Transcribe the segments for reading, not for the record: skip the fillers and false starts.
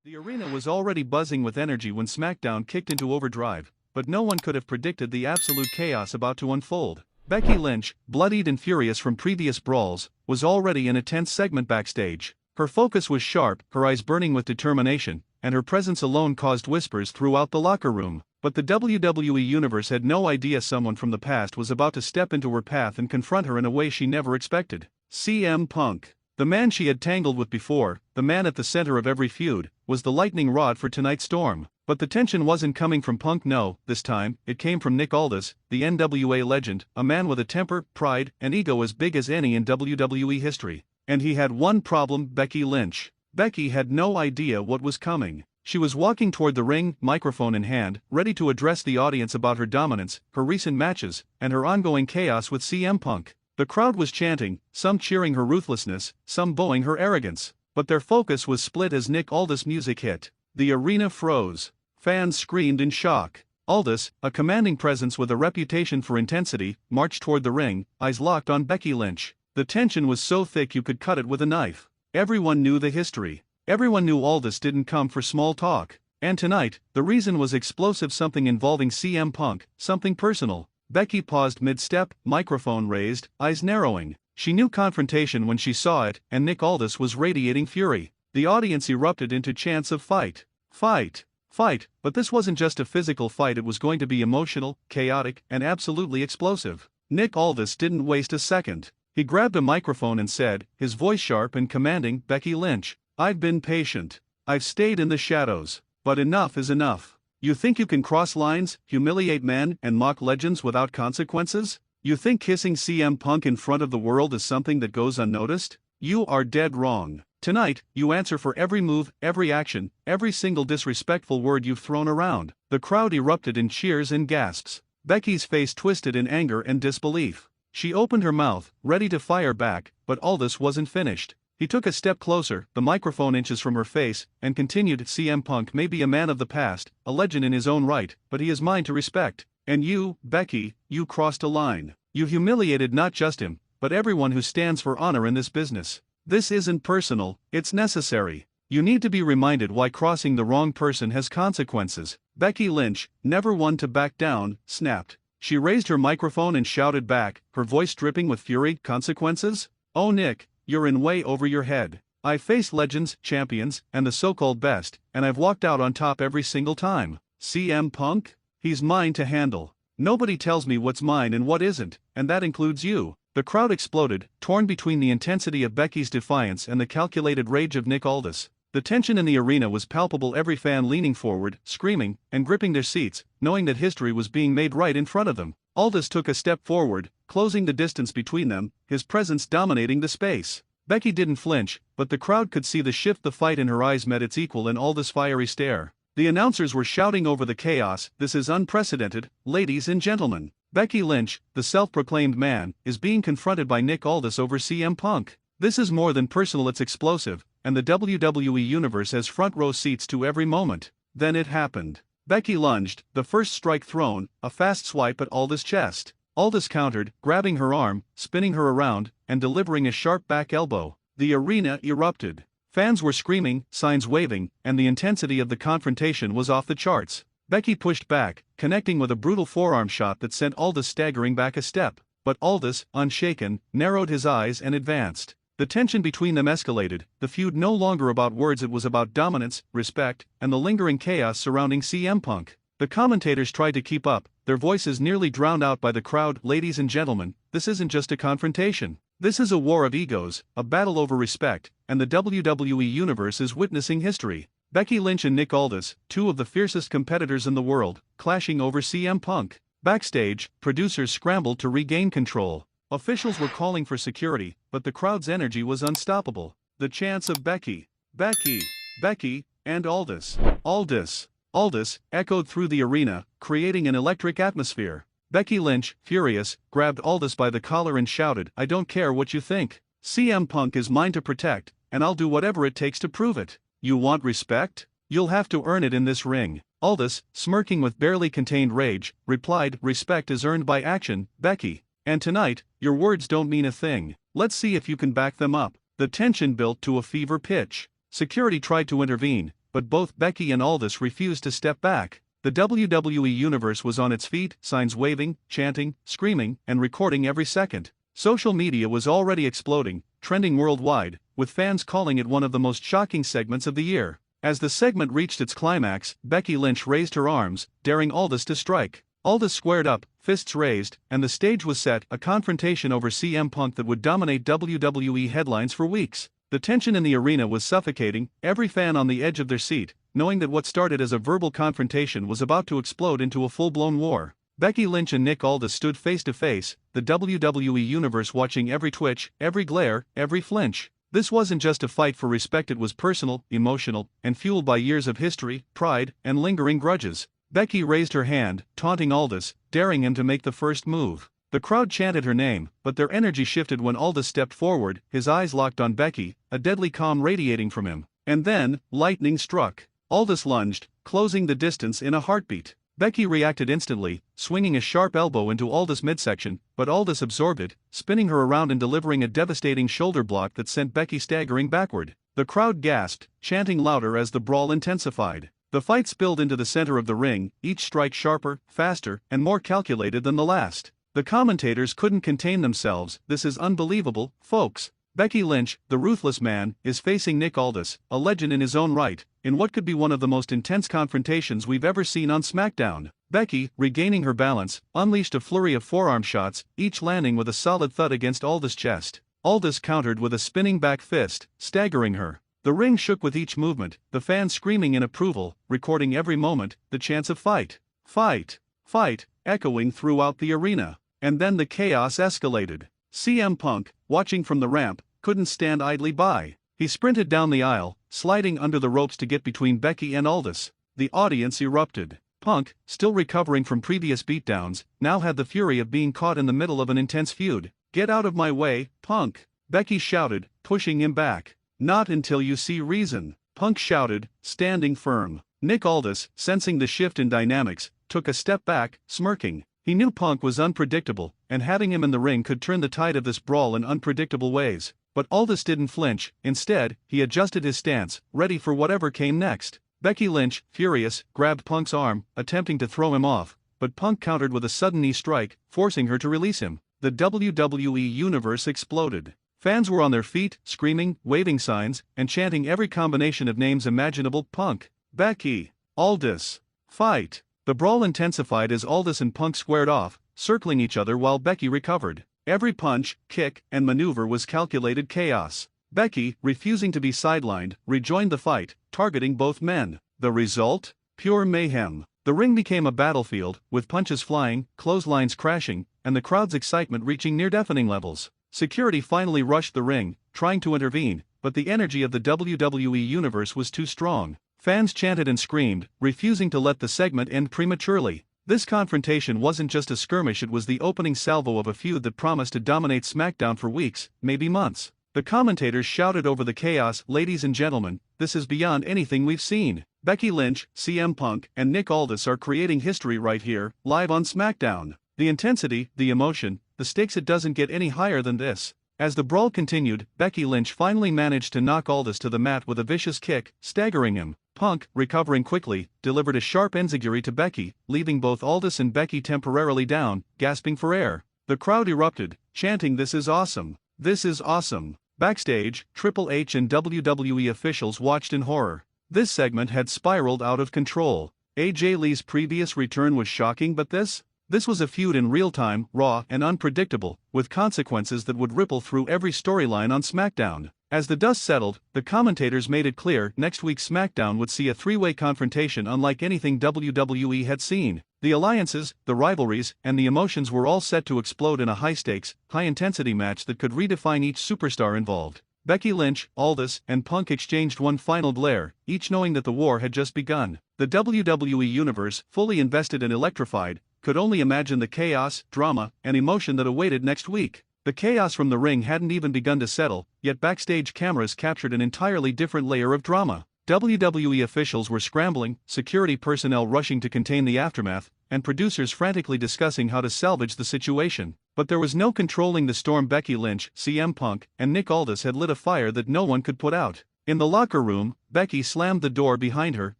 The arena was already buzzing with energy when SmackDown kicked into overdrive, but no one could have predicted the absolute chaos about to unfold. Becky Lynch, bloodied and furious from previous brawls, was already in a tense segment backstage. Her focus was sharp, her eyes burning with determination, and her presence alone caused whispers throughout the locker room. But the WWE Universe had no idea someone from the past was about to step into her path and confront her in a way she never expected. CM Punk. The man she had tangled with before, the man at the center of every feud, was the lightning rod for tonight's storm. But the tension wasn't coming from Punk, no, this time, it came from Nick Aldis, the NWA legend, a man with a temper, pride, and ego as big as any in WWE history. And he had one problem: Becky Lynch. Becky had no idea what was coming. She was walking toward the ring, microphone in hand, ready to address the audience about her dominance, her recent matches, and her ongoing chaos with CM Punk. The crowd was chanting, some cheering her ruthlessness, some booing her arrogance. But their focus was split as Nick Aldis' music hit. The arena froze. Fans screamed in shock. Aldis, a commanding presence with a reputation for intensity, marched toward the ring, eyes locked on Becky Lynch. The tension was so thick you could cut it with a knife. Everyone knew the history. Everyone knew Aldis didn't come for small talk. And tonight, the reason was explosive, something involving CM Punk, something personal. Becky paused mid-step, microphone raised, eyes narrowing. She knew confrontation when she saw it, and Nick Aldis was radiating fury. The audience erupted into chants of fight. Fight. Fight. But this wasn't just a physical fight, it was going to be emotional, chaotic, and absolutely explosive. Nick Aldis didn't waste a second. He grabbed a microphone and said, his voice sharp and commanding, "Becky Lynch, I've been patient. I've stayed in the shadows. But enough is enough. You think you can cross lines, humiliate men, and mock legends without consequences? You think kissing CM Punk in front of the world is something that goes unnoticed? You are dead wrong. Tonight, you answer for every move, every action, every single disrespectful word you've thrown around." The crowd erupted in cheers and gasps. Becky's face twisted in anger and disbelief. She opened her mouth, ready to fire back, but Aldis wasn't finished. He took a step closer, the microphone inches from her face, and continued, "CM Punk may be a man of the past, a legend in his own right, but he is mine to respect. And you, Becky, you crossed a line. You humiliated not just him, but everyone who stands for honor in this business. This isn't personal, it's necessary. You need to be reminded why crossing the wrong person has consequences." Becky Lynch, never one to back down, snapped. She raised her microphone and shouted back, her voice dripping with fury, "Consequences? Oh Nick, you're in way over your head. I've faced legends, champions, and the so-called best, and I've walked out on top every single time. CM Punk? He's mine to handle. Nobody tells me what's mine and what isn't, and that includes you." The crowd exploded, torn between the intensity of Becky's defiance and the calculated rage of Nick Aldis. The tension in the arena was palpable, every fan leaning forward, screaming, and gripping their seats, knowing that history was being made right in front of them. Aldis took a step forward, closing the distance between them, his presence dominating the space. Becky didn't flinch, but the crowd could see the shift. The fight in her eyes met its equal in Aldis' fiery stare. The announcers were shouting over the chaos, "This is unprecedented, ladies and gentlemen. Becky Lynch, the self-proclaimed man, is being confronted by Nick Aldis over CM Punk. This is more than personal, it's explosive, and the WWE Universe has front row seats to every moment." Then it happened. Becky lunged, the first strike thrown, a fast swipe at Aldis' chest. Aldis countered, grabbing her arm, spinning her around, and delivering a sharp back elbow. The arena erupted. Fans were screaming, signs waving, and the intensity of the confrontation was off the charts. Becky pushed back, connecting with a brutal forearm shot that sent Aldis staggering back a step. But Aldis, unshaken, narrowed his eyes and advanced. The tension between them escalated, the feud no longer about words, it was about dominance, respect, and the lingering chaos surrounding CM Punk. The commentators tried to keep up, their voices nearly drowned out by the crowd. "Ladies and gentlemen, this isn't just a confrontation. This is a war of egos, a battle over respect, and the WWE Universe is witnessing history." Becky Lynch and Nick Aldis, two of the fiercest competitors in the world, clashing over CM Punk. Backstage, producers scrambled to regain control. Officials were calling for security, but the crowd's energy was unstoppable. The chants of "Becky, Becky, Becky," and "Aldis, Aldis, Aldis," echoed through the arena, creating an electric atmosphere. Becky Lynch, furious, grabbed Aldis by the collar and shouted, "I don't care what you think. CM Punk is mine to protect, and I'll do whatever it takes to prove it. You want respect? You'll have to earn it in this ring." Aldis, smirking with barely contained rage, replied, "Respect is earned by action, Becky. And tonight, your words don't mean a thing. Let's see if you can back them up." The tension built to a fever pitch. Security tried to intervene, but both Becky and Aldis refused to step back. The WWE Universe was on its feet, signs waving, chanting, screaming, and recording every second. Social media was already exploding, trending worldwide, with fans calling it one of the most shocking segments of the year. As the segment reached its climax, Becky Lynch raised her arms, daring Aldis to strike. Aldis squared up, fists raised, and the stage was set, a confrontation over CM Punk that would dominate WWE headlines for weeks. The tension in the arena was suffocating, every fan on the edge of their seat, knowing that what started as a verbal confrontation was about to explode into a full-blown war. Becky Lynch and Nick Aldis stood face to face, the WWE Universe watching every twitch, every glare, every flinch. This wasn't just a fight for respect, it was personal, emotional, and fueled by years of history, pride, and lingering grudges. Becky raised her hand, taunting Aldis, daring him to make the first move. The crowd chanted her name, but their energy shifted when Aldis stepped forward, his eyes locked on Becky, a deadly calm radiating from him. And then, lightning struck. Aldis lunged, closing the distance in a heartbeat. Becky reacted instantly, swinging a sharp elbow into Aldis' midsection, but Aldis absorbed it, spinning her around and delivering a devastating shoulder block that sent Becky staggering backward. The crowd gasped, chanting louder as the brawl intensified. The fight spilled into the center of the ring, each strike sharper, faster, and more calculated than the last. The commentators couldn't contain themselves. "This is unbelievable, folks." Becky Lynch, the ruthless man, is facing Nick Aldis, a legend in his own right, in what could be one of the most intense confrontations we've ever seen on SmackDown. Becky, regaining her balance, unleashed a flurry of forearm shots, each landing with a solid thud against Aldis' chest. Aldis countered with a spinning back fist, staggering her. The ring shook with each movement, the fans screaming in approval, recording every moment, the chants of "fight, fight, fight," echoing throughout the arena. And then the chaos escalated. CM Punk, watching from the ramp, couldn't stand idly by. He sprinted down the aisle, sliding under the ropes to get between Becky and Aldis. The audience erupted. Punk, still recovering from previous beatdowns, now had the fury of being caught in the middle of an intense feud. "Get out of my way, Punk!" Becky shouted, pushing him back. "Not until you see reason," Punk shouted, standing firm. Nick Aldis, sensing the shift in dynamics, took a step back, smirking. He knew Punk was unpredictable, and having him in the ring could turn the tide of this brawl in unpredictable ways. But Aldis didn't flinch. Instead, he adjusted his stance, ready for whatever came next. Becky Lynch, furious, grabbed Punk's arm, attempting to throw him off, but Punk countered with a sudden knee strike, forcing her to release him. The WWE Universe exploded. Fans were on their feet, screaming, waving signs, and chanting every combination of names imaginable. Punk, Becky, Aldis, fight. The brawl intensified as Aldis and Punk squared off, circling each other while Becky recovered. Every punch, kick, and maneuver was calculated chaos. Becky, refusing to be sidelined, rejoined the fight, targeting both men. The result? Pure mayhem. The ring became a battlefield, with punches flying, clotheslines crashing, and the crowd's excitement reaching near-deafening levels. Security finally rushed the ring, trying to intervene, but the energy of the WWE Universe was too strong. Fans chanted and screamed, refusing to let the segment end prematurely. This confrontation wasn't just a skirmish, it was the opening salvo of a feud that promised to dominate SmackDown for weeks, maybe months. The commentators shouted over the chaos, "Ladies and gentlemen, this is beyond anything we've seen. Becky Lynch, CM Punk, and Nick Aldis are creating history right here, live on SmackDown." The intensity, the emotion, the stakes, it doesn't get any higher than this. As the brawl continued, Becky Lynch finally managed to knock Aldis to the mat with a vicious kick, staggering him. Punk, recovering quickly, delivered a sharp enziguri to Becky, leaving both Aldis and Becky temporarily down, gasping for air. The crowd erupted, chanting, "This is awesome! This is awesome!" Backstage, Triple H and WWE officials watched in horror. This segment had spiraled out of control. AJ Lee's previous return was shocking, but this was a feud in real time, raw and unpredictable, with consequences that would ripple through every storyline on SmackDown. As the dust settled, the commentators made it clear next week's SmackDown would see a three-way confrontation unlike anything WWE had seen. The alliances, the rivalries, and the emotions were all set to explode in a high-stakes, high-intensity match that could redefine each superstar involved. Becky Lynch, Aldis, and Punk exchanged one final glare, each knowing that the war had just begun. The WWE Universe, fully invested and electrified, could only imagine the chaos, drama, and emotion that awaited next week. The chaos from the ring hadn't even begun to settle, yet backstage cameras captured an entirely different layer of drama. WWE officials were scrambling, security personnel rushing to contain the aftermath, and producers frantically discussing how to salvage the situation. But there was no controlling the storm. Becky Lynch, CM Punk, and Nick Aldis had lit a fire that no one could put out. In the locker room, Becky slammed the door behind her,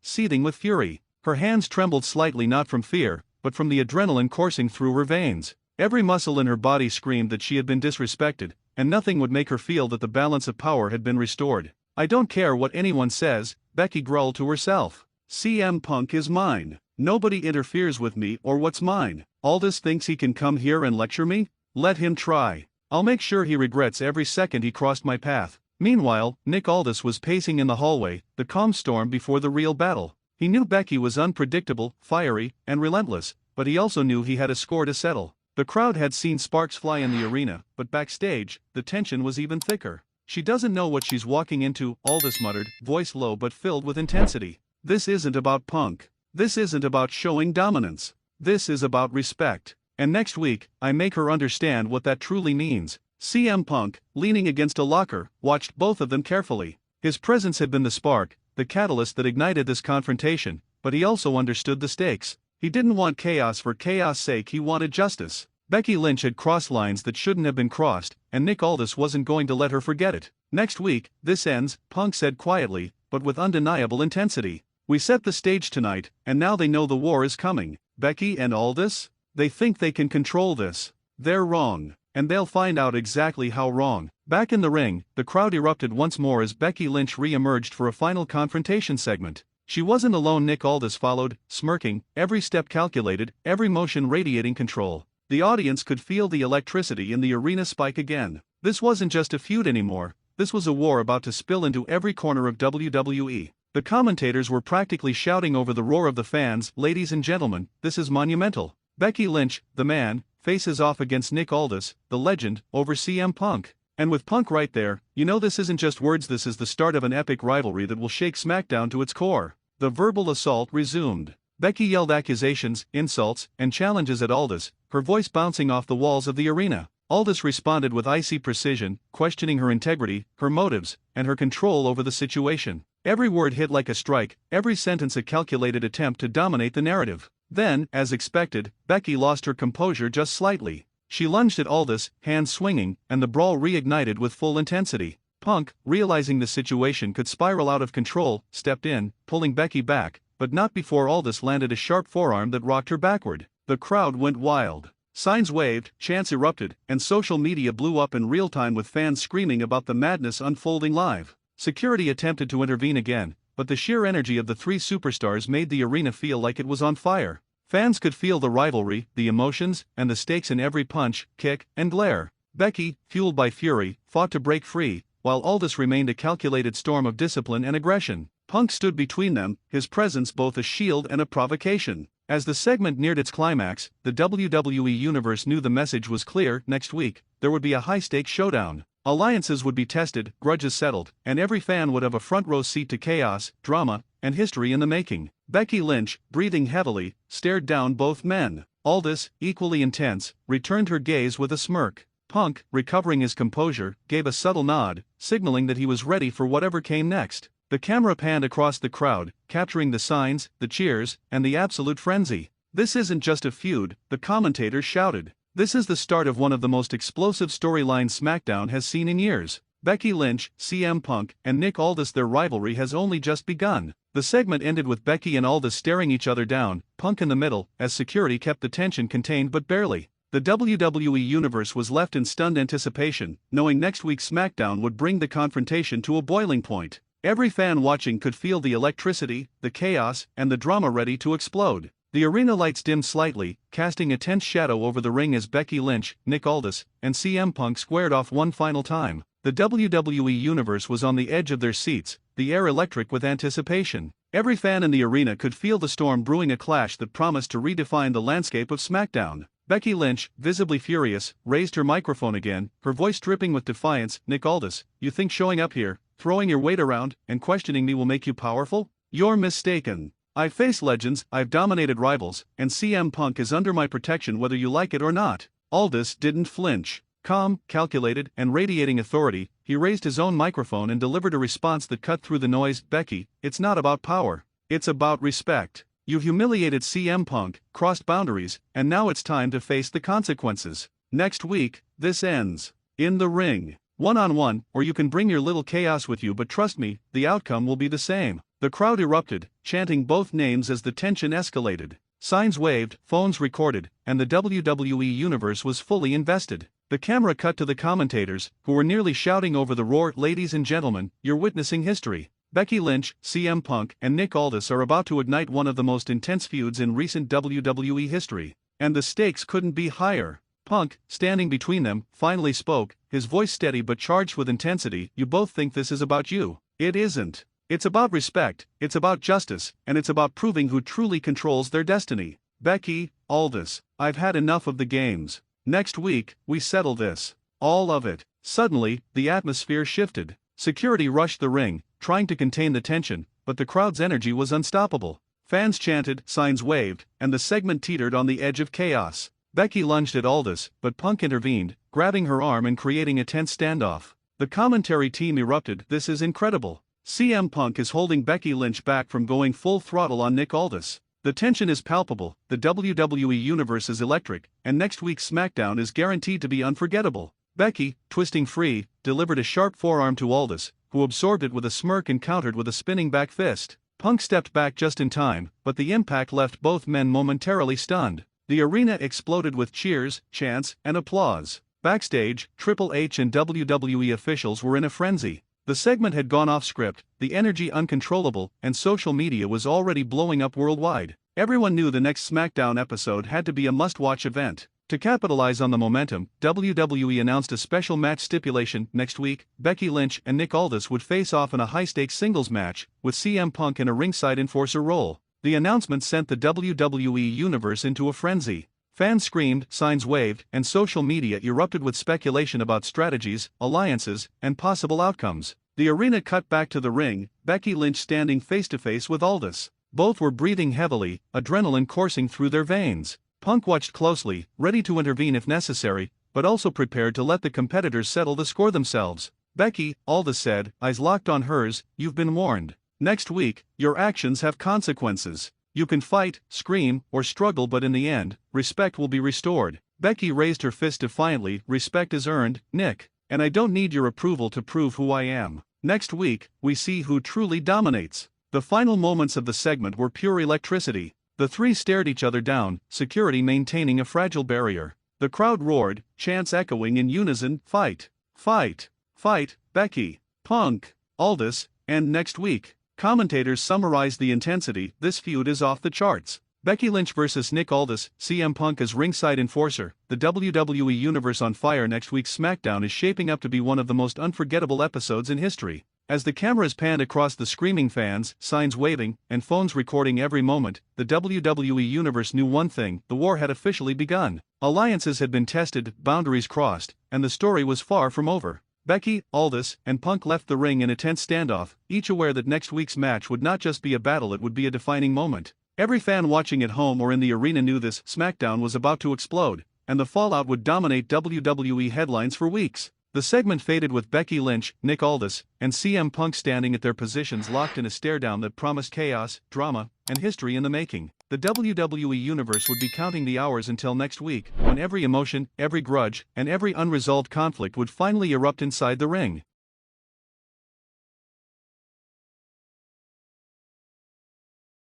seething with fury. Her hands trembled slightly, not from fear, but from the adrenaline coursing through her veins. Every muscle in her body screamed that she had been disrespected, and nothing would make her feel that the balance of power had been restored. "I don't care what anyone says," Becky growled to herself. "CM Punk is mine. Nobody interferes with me or what's mine. Aldis thinks he can come here and lecture me? Let him try. I'll make sure he regrets every second he crossed my path." Meanwhile, Nick Aldis was pacing in the hallway, the calm storm before the real battle. He knew Becky was unpredictable, fiery, and relentless, but he also knew he had a score to settle. The crowd had seen sparks fly in the arena, but backstage, the tension was even thicker. "She doesn't know what she's walking into," Aldis muttered, voice low but filled with intensity. "This isn't about Punk. This isn't about showing dominance. This is about respect. And next week, I make her understand what that truly means." CM Punk, leaning against a locker, watched both of them carefully. His presence had been the spark, the catalyst that ignited this confrontation, but he also understood the stakes. He didn't want chaos for chaos' sake, he wanted justice. Becky Lynch had crossed lines that shouldn't have been crossed, and Nick Aldis wasn't going to let her forget it. "Next week, this ends," Punk said quietly, but with undeniable intensity. "We set the stage tonight, and now they know the war is coming. Becky and Aldis? They think they can control this. They're wrong. And they'll find out exactly how wrong." Back in the ring, the crowd erupted once more as Becky Lynch re-emerged for a final confrontation segment. She wasn't alone. Nick Aldis followed, smirking, every step calculated, every motion radiating control. The audience could feel the electricity in the arena spike again. This wasn't just a feud anymore, this was a war about to spill into every corner of WWE. The commentators were practically shouting over the roar of the fans, "Ladies and gentlemen, this is monumental. Becky Lynch, the man, faces off against Nick Aldis, the legend, over CM Punk." And with Punk right there, you know this isn't just words, this is the start of an epic rivalry that will shake SmackDown to its core. The verbal assault resumed. Becky yelled accusations, insults, and challenges at Aldis, her voice bouncing off the walls of the arena. Aldis responded with icy precision, questioning her integrity, her motives, and her control over the situation. Every word hit like a strike, every sentence a calculated attempt to dominate the narrative. Then, as expected, Becky lost her composure just slightly. She lunged at Aldis, hands swinging, and the brawl reignited with full intensity. Punk, realizing the situation could spiral out of control, stepped in, pulling Becky back, but not before Aldis landed a sharp forearm that rocked her backward. The crowd went wild. Signs waved, chants erupted, and social media blew up in real time with fans screaming about the madness unfolding live. Security attempted to intervene again, but the sheer energy of the three superstars made the arena feel like it was on fire. Fans could feel the rivalry, the emotions, and the stakes in every punch, kick, and glare. Becky, fueled by fury, fought to break free, while Aldis remained a calculated storm of discipline and aggression. Punk stood between them, his presence both a shield and a provocation. As the segment neared its climax, the WWE Universe knew the message was clear: next week, there would be a high-stakes showdown. Alliances would be tested, grudges settled, and every fan would have a front-row seat to chaos, drama, and history in the making. Becky Lynch, breathing heavily, stared down both men. Aldis, equally intense, returned her gaze with a smirk. Punk, recovering his composure, gave a subtle nod, signaling that he was ready for whatever came next. The camera panned across the crowd, capturing the signs, the cheers, and the absolute frenzy. "This isn't just a feud," the commentators shouted. "This is the start of one of the most explosive storylines SmackDown has seen in years. Becky Lynch, CM Punk, and Nick Aldis, their rivalry has only just begun." The segment ended with Becky and Aldis staring each other down, Punk in the middle, as security kept the tension contained but barely. The WWE Universe was left in stunned anticipation, knowing next week's SmackDown would bring the confrontation to a boiling point. Every fan watching could feel the electricity, the chaos, and the drama ready to explode. The arena lights dimmed slightly, casting a tense shadow over the ring as Becky Lynch, Nick Aldis, and CM Punk squared off one final time. The WWE Universe was on the edge of their seats, the air electric with anticipation. Every fan in the arena could feel the storm brewing, a clash that promised to redefine the landscape of SmackDown. Becky Lynch, visibly furious, raised her microphone again, her voice dripping with defiance. "Nick Aldis, you think showing up here, throwing your weight around, and questioning me will make you powerful? You're mistaken. I've faced legends, I've dominated rivals, and CM Punk is under my protection whether you like it or not." Aldis didn't flinch. Calm, calculated, and radiating authority, he raised his own microphone and delivered a response that cut through the noise. "Becky, it's not about power. It's about respect. You've humiliated CM Punk, crossed boundaries, and now it's time to face the consequences. Next week, this ends. In the ring. one-on-one, or you can bring your little chaos with you, but trust me, the outcome will be the same." The crowd erupted, chanting both names as the tension escalated. Signs waved, phones recorded, and the WWE Universe was fully invested. The camera cut to the commentators, who were nearly shouting over the roar, "Ladies and gentlemen, you're witnessing history. Becky Lynch, CM Punk, and Nick Aldis are about to ignite one of the most intense feuds in recent WWE history. And the stakes couldn't be higher." Punk, standing between them, finally spoke, his voice steady but charged with intensity. "You both think this is about you. It isn't. It's about respect, it's about justice, and it's about proving who truly controls their destiny. Becky, Aldis, I've had enough of the games. Next week, we settle this. All of it." Suddenly, the atmosphere shifted. Security rushed the ring, trying to contain the tension, but the crowd's energy was unstoppable. Fans chanted, signs waved, and the segment teetered on the edge of chaos. Becky lunged at Aldis, but Punk intervened, grabbing her arm and creating a tense standoff. The commentary team erupted, "This is incredible. CM Punk is holding Becky Lynch back from going full throttle on Nick Aldis. The tension is palpable, the WWE Universe is electric, and next week's SmackDown is guaranteed to be unforgettable." Becky, twisting free, delivered a sharp forearm to Aldis, who absorbed it with a smirk and countered with a spinning back fist. Punk stepped back just in time, but the impact left both men momentarily stunned. The arena exploded with cheers, chants, and applause. Backstage, Triple H and WWE officials were in a frenzy. The segment had gone off script, the energy uncontrollable, and social media was already blowing up worldwide. Everyone knew the next SmackDown episode had to be a must-watch event. To capitalize on the momentum, WWE announced a special match stipulation. Next week, Becky Lynch and Nick Aldis would face off in a high-stakes singles match, with CM Punk in a ringside enforcer role. The announcement sent the WWE Universe into a frenzy. Fans screamed, signs waved, and social media erupted with speculation about strategies, alliances, and possible outcomes. The arena cut back to the ring, Becky Lynch standing face-to-face with Aldis. Both were breathing heavily, adrenaline coursing through their veins. Punk watched closely, ready to intervene if necessary, but also prepared to let the competitors settle the score themselves. "Becky," Aldis said, eyes locked on hers, "you've been warned. Next week, your actions have consequences. You can fight, scream, or struggle, but in the end, respect will be restored." Becky raised her fist defiantly, "Respect is earned, Nick, and I don't need your approval to prove who I am. Next week, we see who truly dominates." The final moments of the segment were pure electricity. The three stared each other down, security maintaining a fragile barrier. The crowd roared, chants echoing in unison, "Fight! Fight! Fight, Becky, Punk, Aldis, and next week." Commentators summarized the intensity. "This feud is off the charts. Becky Lynch vs. Nick Aldis, CM Punk as ringside enforcer, the WWE Universe on fire." Next week's SmackDown is shaping up to be one of the most unforgettable episodes in history. As the cameras panned across the screaming fans, signs waving, and phones recording every moment, the WWE Universe knew one thing: the war had officially begun. Alliances had been tested, boundaries crossed, and the story was far from over. Becky, Aldis, and Punk left the ring in a tense standoff, each aware that next week's match would not just be a battle, it would be a defining moment. Every fan watching at home or in the arena knew this SmackDown was about to explode, and the fallout would dominate WWE headlines for weeks. The segment faded with Becky Lynch, Nick Aldis, and CM Punk standing at their positions locked in a stare-down that promised chaos, drama, and history in the making. The WWE Universe would be counting the hours until next week, when every emotion, every grudge, and every unresolved conflict would finally erupt inside the ring.